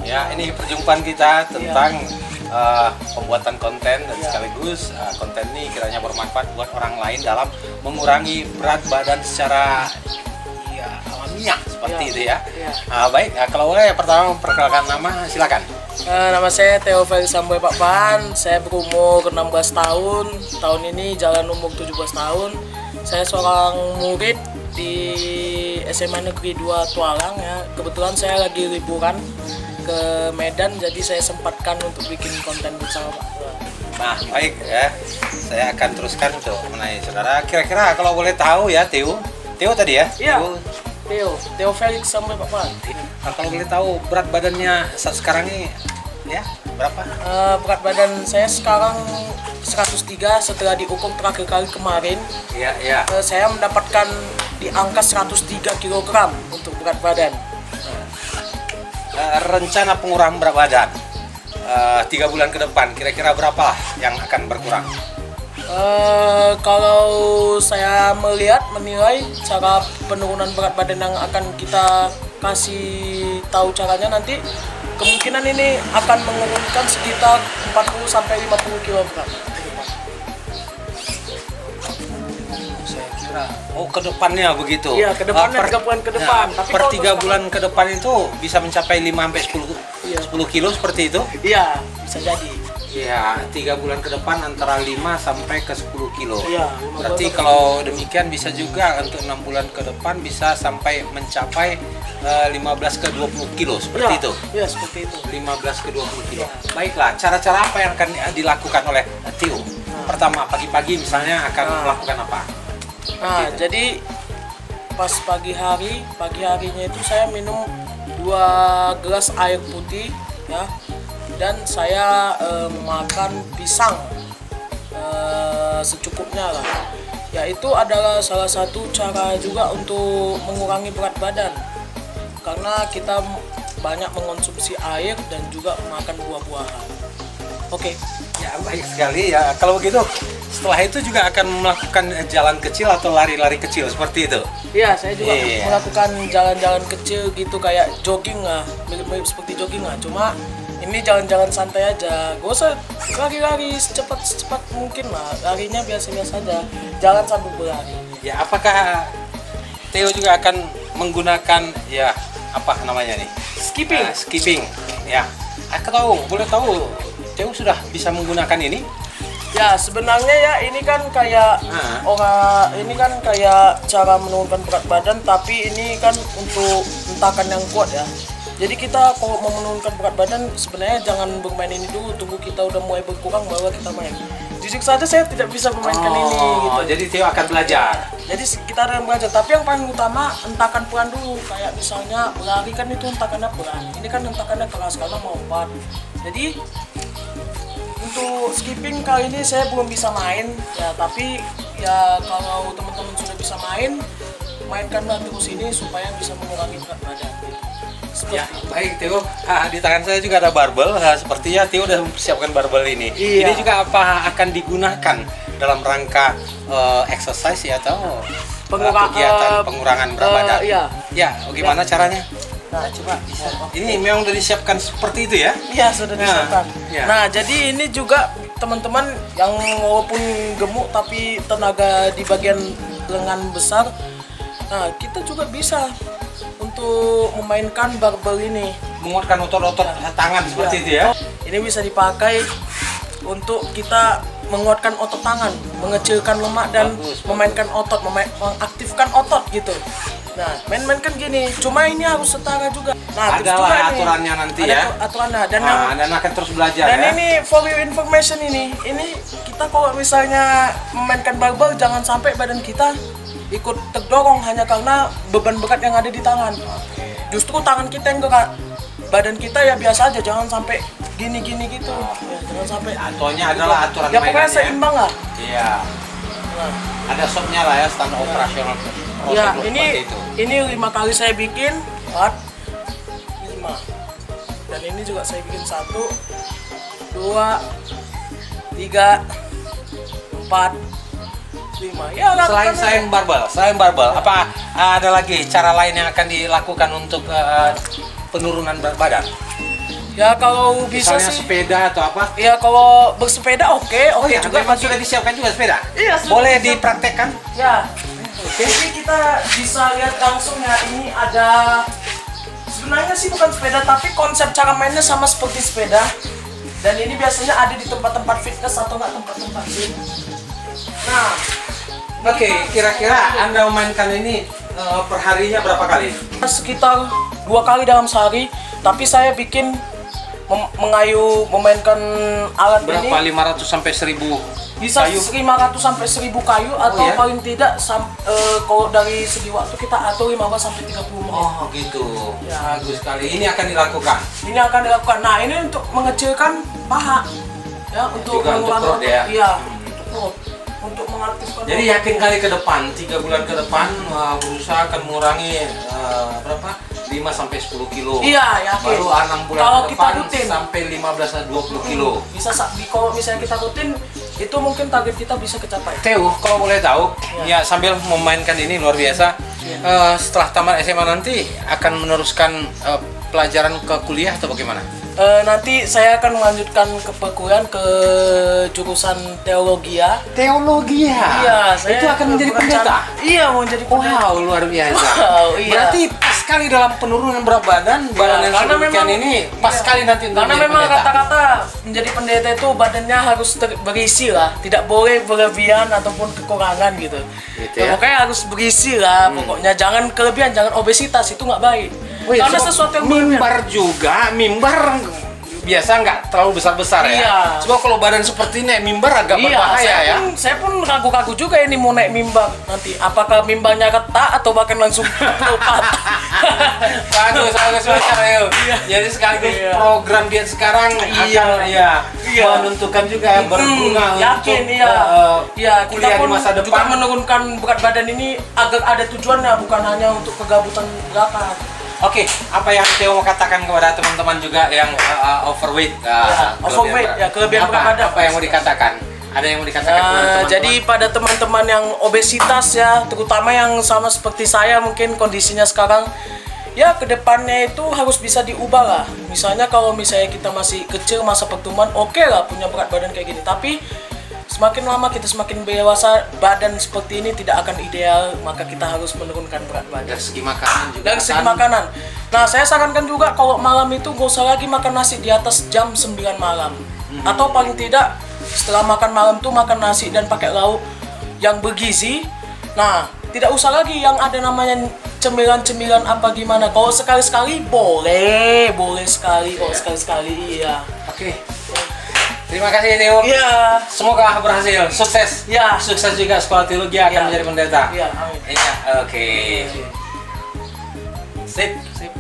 Ya, ini perjumpaan kita tentang pembuatan konten dan sekaligus konten ini kiranya bermanfaat buat orang lain dalam mengurangi berat badan secara alamiah seperti itu ya. Baik, kalau boleh pertama perkenalkan nama, silakan. Nama saya Theo Felix Samboy Pakpan. Saya berumur 16 tahun. Tahun ini jalan umur 17 tahun. Saya seorang murid di SMA Negeri 2 Tualang ya. Kebetulan saya lagi liburan ke Medan, jadi saya sempatkan untuk bikin konten bersama Pak. Nah, baik ya. Saya akan teruskan untuk mengenai saudara. Kira-kira kalau boleh tahu ya, Theo tadi ya? Iya. Theo Felix Samboy Pakpan. Kalau boleh tahu berat badannya saat sekarang ini ya berapa? Berat badan saya sekarang 103 setelah diukur terakhir kali kemarin. Iya. Saya mendapatkan di angka 103 kg untuk berat badan. Rencana pengurangan berat badan 3 bulan ke depan kira-kira berapa yang akan berkurang? Kalau saya menilai cara penurunan berat badan yang akan kita kasih tahu caranya nanti, kemungkinan ini akan menurunkan sekitar 40-50 kg. Ke depannya begitu. Iya, ke depannya 3 bulan ke depan. Ya, tapi per 3 bulan ke depan itu bisa mencapai 5-10 kilo seperti itu? Iya, bisa jadi. Iya, 3 bulan ke depan antara 5 sampai ke 10 kilo. Iya, berarti kalau demikian bisa juga untuk 6 bulan ke depan bisa sampai mencapai 15 ke 20 kilo seperti itu. Iya, seperti itu. 15 ke 20 kilo. Baiklah, cara-cara apa yang akan dilakukan oleh Theo? Pertama, pagi-pagi misalnya akan melakukan apa? Jadi pas pagi harinya itu saya minum 2 gelas air putih ya, dan saya makan pisang secukupnya lah. Ya, itu adalah salah satu cara juga untuk mengurangi berat badan, karena kita banyak mengonsumsi air dan juga makan buah-buahan. Oke. Ya, baik sekali ya. Kalau begitu setelah itu juga akan melakukan jalan kecil atau lari-lari kecil seperti itu? Iya, saya juga melakukan jalan-jalan kecil gitu, kayak jogging lah, mirip-mirip seperti jogging lah. Cuma ini jalan-jalan santai aja, gak usah lari-lari secepat mungkin lah, larinya biasa-biasa aja, jalan sambil berlari. Ya, apakah Theo juga akan menggunakan ya apa namanya nih? Skipping. Ya. Boleh tahu Theo sudah bisa menggunakan ini? Ya, sebenarnya ya ini kan kayak ini kan kayak cara menurunkan berat badan, tapi ini kan untuk hentakan yang kuat ya. Jadi kita kalau mau menurunkan berat badan sebenarnya jangan bermain ini dulu, tunggu kita udah mulai berkurang baru kita main. Jujur saja saya tidak bisa memainkan ini gitu. Jadi Theo akan belajar. Jadi kita akan belajar, tapi yang paling utama hentakan pelan dulu. Kayak misalnya lari kan itu hentakannya pelan. Ini kan hentakannya keras karena mau cepat. Jadi untuk skipping kali ini saya belum bisa main ya, tapi ya kalau teman-teman sudah bisa mainkanlah terus ini supaya bisa mengurangi berat badan. Ya, baik Theo. Di tangan saya juga ada barbel. Sepertinya Theo sudah mempersiapkan barbel ini. Iya. Ini juga apa akan digunakan dalam rangka exercise ya, atau kegiatan pengurangan berat badan? Iya. Ya, bagaimana caranya? Nah, coba. Ini memang sudah disiapkan seperti itu ya? Iya, sudah disiapkan. Ya. Nah, jadi ini juga teman-teman yang walaupun gemuk tapi tenaga di bagian lengan besar, nah kita juga bisa untuk memainkan barbel ini, Menguatkan otot-otot tangan seperti itu ya? Ini bisa dipakai untuk kita menguatkan otot tangan, mengecilkan lemak dan memainkan otot, mengaktifkan otot gitu. Nah, main-mainkan gini, cuma ini harus setara juga. Nah, adalah aturannya nanti ya. Aturannya Dan akan terus belajar dan ya. ini for your information, ini kita kalau misalnya memainkan barbel jangan sampai badan kita ikut terdorong hanya karena beban berat yang ada di tangan. Justru tangan kita yang gerak, badan kita ya biasa aja, jangan sampai gini-gini gitu. Ya, jangan sampai. Aturannya adalah aturan ya pokoknya mainannya. seimbang lah. Iya. Nah, Ada shotnya lah ya, standar operasional. ya Seperti itu. ini 5 kali saya bikin, 5. Dan ini juga saya bikin 1, 2, 3, 4, 5. Ya, Selain sayang barbel, apa ada lagi cara lain yang akan dilakukan untuk penurunan berat badan? Ya kalau bisa Misalnya sih. sepeda atau apa? Ya kalau bersepeda oke Ya, juga. memang sudah disiapkan juga sepeda? Iya, sudah Boleh disiapkan. dipraktekkan? Ya. Jadi kita bisa lihat langsung ya, ini ada sebenarnya sih bukan sepeda tapi konsep cara mainnya sama seperti sepeda. Dan ini biasanya ada di tempat-tempat fitness atau enggak tempat-tempat gym. Nah, Oke, kira-kira Anda memainkan ini perharinya berapa kali? sekitar 2 kali dalam sehari, tapi saya bikin memainkan alat Berapa? ini 500 sampai 1000 bisa kayu? 500 sampai 1000 kayu atau ya? paling tidak kalau dari segi waktu kita atur 15 sampai 30 menit. Oh gitu, Ya. bagus sekali. Ini akan dilakukan. Ini akan dilakukan. Nah, ini untuk mengecilkan paha, ya, untuk Juga untuk perut ya? Iya, untuk perut, untuk mengaktifkan. Jadi yakin kali ke depan, 3 bulan ke depan berusaha akan mengurangi berapa? 5 sampai 10 kilo. Iya, yakin. Baru 6 bulan Kalau ke kita depan rutin. sampai 15 sampai 20 kilo. Bisa kalau misalnya kita rutin, itu mungkin target kita bisa kecapai. Theo, kalau boleh tahu, ya sambil memainkan ini luar biasa. Setelah tamat SMA nanti akan meneruskan pelajaran ke kuliah atau bagaimana? Nanti saya akan melanjutkan ke perkuliahan ke jurusan teologi ya. Teologi ya? Iya, saya Itu akan menjadi pendeta? Iya, mau jadi pendeta. Wow, luar biasa. Wow, iya. Berarti pas sekali dalam penurunan berat badan, badan yang karena sedemikian memang- ini pas sekali nanti untuk Karena menjadi memang pendeta. kata-kata menjadi pendeta itu badannya harus berisi lah, tidak boleh berlebihan ataupun kekurangan gitu. Gitu Ya, ya. pokoknya harus berisi lah, pokoknya jangan kelebihan, jangan obesitas, itu nggak baik. Oh iya, Karena sebab sesuatu yang berlebihan. mimbar juga, mimbar biasa nggak terlalu besar-besar ya. Iya. Sebab kalau badan seperti ini mimbar agak Iya, berbahaya ya. saya pun ragu-ragu juga ini mau naik mimbar nanti. Apakah mimbarnya retak atau bahkan langsung patah? Bagus, bagus, bagus, ayo. Jadi sekaligus Iya. program dia sekarang Iya. akan ya Iya. menentukan juga ya, berguna Yakin, untuk iya. Iya, kita kuliah pun di masa juga depan. menurunkan berat badan ini agar ada tujuannya, bukan hanya untuk kegabutan belaka. Oke, apa yang Theo mau katakan kepada teman-teman juga yang overweight? Overweight, ya, kelebihan berat badan. Apa yang mau dikatakan? Ada yang mau dikatakan kepada teman-teman? Jadi pada teman-teman yang obesitas ya, terutama yang sama seperti saya mungkin kondisinya sekarang, ya kedepannya itu harus bisa diubah lah. Misalnya kalau misalnya kita masih kecil masa pertumbuhan, oke lah punya berat badan kayak gini. Tapi semakin lama kita semakin dewasa, badan seperti ini tidak akan ideal, maka kita harus menurunkan berat badan. dari segi makanan juga. Dari segi makanan. Nah, saya sarankan juga kalau malam itu gak usah lagi makan nasi di atas jam 9 malam. Atau paling tidak setelah makan malam tuh makan nasi dan pakai lauk yang bergizi. Nah, tidak usah lagi yang ada namanya cemilan-cemilan apa gimana. Kalau sekali-sekali boleh sekali, kalau sekali-sekali iya. Oke. Terima kasih Theo. Iya. Semoga berhasil, sukses. Ya. Sukses juga sekolah teologi akan Iya. menjadi pendeta. Iya, amin. Iya, oke. Sip. Sip.